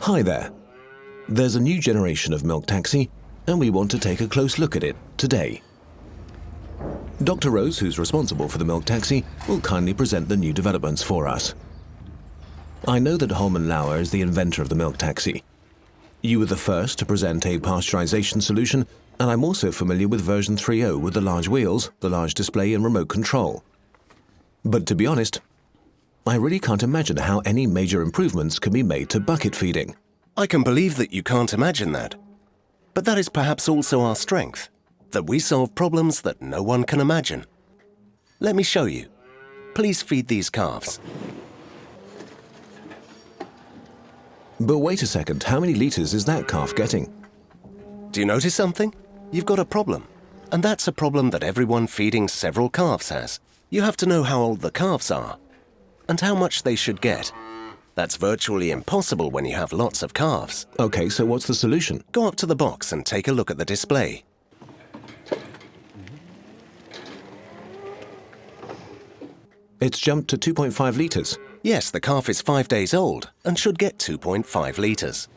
Hi there. There's a new generation of milk taxi, and we want to take a close look at it today. Dr. Rose, who's responsible for the milk taxi, will kindly present the new developments for us. I know that Holman Lauer is the inventor of the milk taxi. You were the first to present a pasteurization solution, and I'm also familiar with version 3.0 with the large wheels, the large display and remote control. But to be honest, I really can't imagine how any major improvements can be made to bucket feeding. I can believe that you can't imagine that. But that is perhaps also our strength, that we solve problems that no one can imagine. Let me show you. Please feed these calves. But wait a second, how many litres is that calf getting? Do you notice something? You've got a problem. And that's a problem that everyone feeding several calves has. You have to know how old the calves are and how much they should get. That's virtually impossible when you have lots of calves. Okay, so what's the solution? Go up to the box and take a look at the display. It's jumped to 2.5 litres. Yes, the calf is 5 days old and should get 2.5 litres.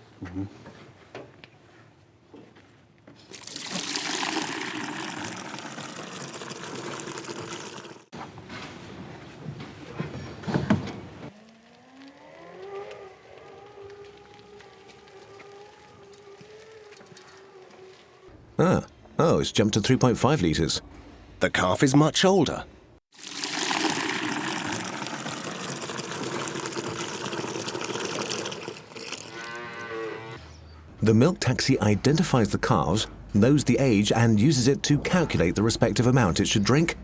Oh, it's jumped to 3.5 litres. The calf is much older. The milk taxi identifies the calves, knows the age, and uses it to calculate the respective amount it should drink.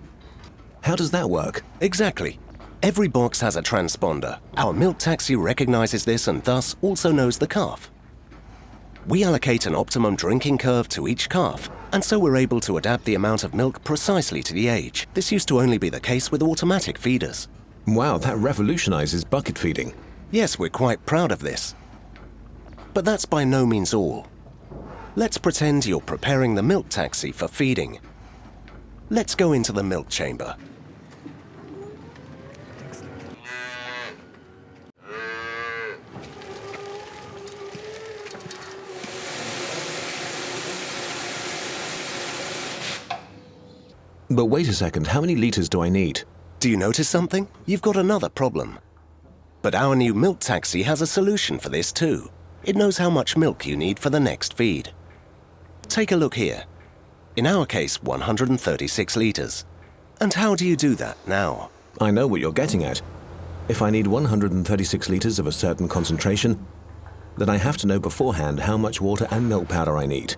How does that work? Exactly. Every box has a transponder. Our milk taxi recognizes this and thus also knows the calf. We allocate an optimum drinking curve to each calf, and so we're able to adapt the amount of milk precisely to the age. This used to only be the case with automatic feeders. Wow, that revolutionizes bucket feeding. Yes, we're quite proud of this. But that's by no means all. Let's pretend you're preparing the milk taxi for feeding. Let's go into the milk chamber. But wait a second, how many litres do I need? Do you notice something? You've got another problem. But our new milk taxi has a solution for this too. It knows how much milk you need for the next feed. Take a look here. In our case, 136 litres. And how do you do that now? I know what you're getting at. If I need 136 litres of a certain concentration, then I have to know beforehand how much water and milk powder I need.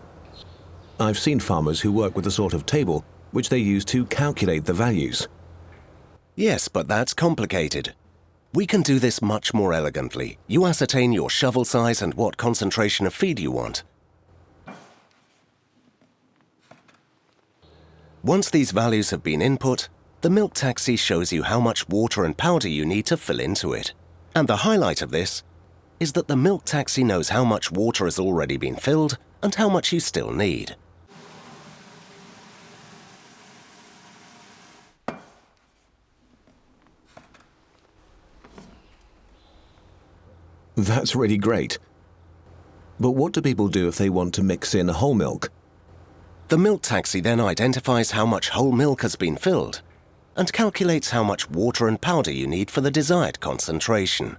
I've seen farmers who work with a sort of table which they use to calculate the values. Yes, but that's complicated. We can do this much more elegantly. You ascertain your shovel size and what concentration of feed you want. Once these values have been input, the milk taxi shows you how much water and powder you need to fill into it. And the highlight of this is that the milk taxi knows how much water has already been filled and how much you still need. That's really great. But what do people do if they want to mix in whole milk? The milk taxi then identifies how much whole milk has been filled and calculates how much water and powder you need for the desired concentration.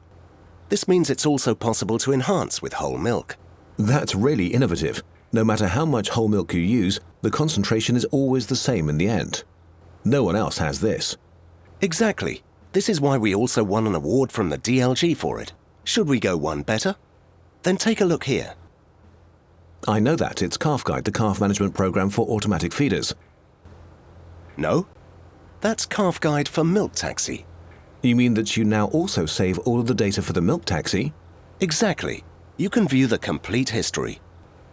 This means it's also possible to enhance with whole milk. That's really innovative. No matter how much whole milk you use, the concentration is always the same in the end. No one else has this. Exactly. This is why we also won an award from the DLG for it. Should we go one better? Then take a look here. I know that. It's Calf Guide, the calf management program for automatic feeders. No, that's Calf Guide for Milk Taxi. You mean that you now also save all of the data for the milk taxi? Exactly. You can view the complete history.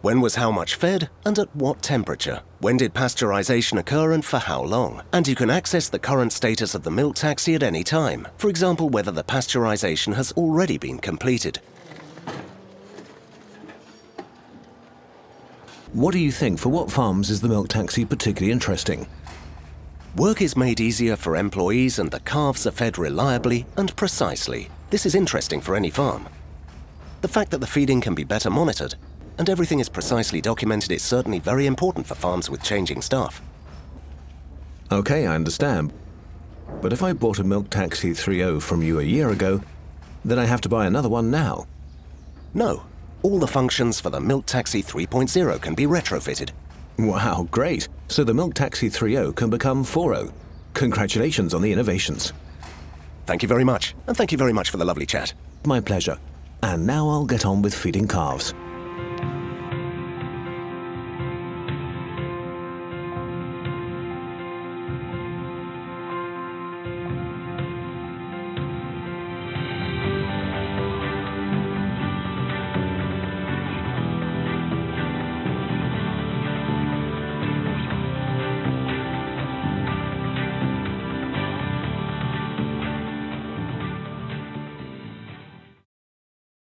When was how much fed and at what temperature? When did pasteurization occur and for how long? And you can access the current status of the milk taxi at any time. For example, whether the pasteurization has already been completed. What do you think? For what farms is the milk taxi particularly interesting? Work is made easier for employees and the calves are fed reliably and precisely. This is interesting for any farm. The fact that the feeding can be better monitored and everything is precisely documented is certainly very important for farms with changing staff. Okay, I understand. But if I bought a Milk Taxi 3.0 from you a year ago, then I have to buy another one now. No, all the functions for the Milk Taxi 3.0 can be retrofitted. Wow, great. So the Milk Taxi 3.0 can become 4.0. Congratulations on the innovations. Thank you very much, and thank you very much for the lovely chat. My pleasure. And now I'll get on with feeding calves.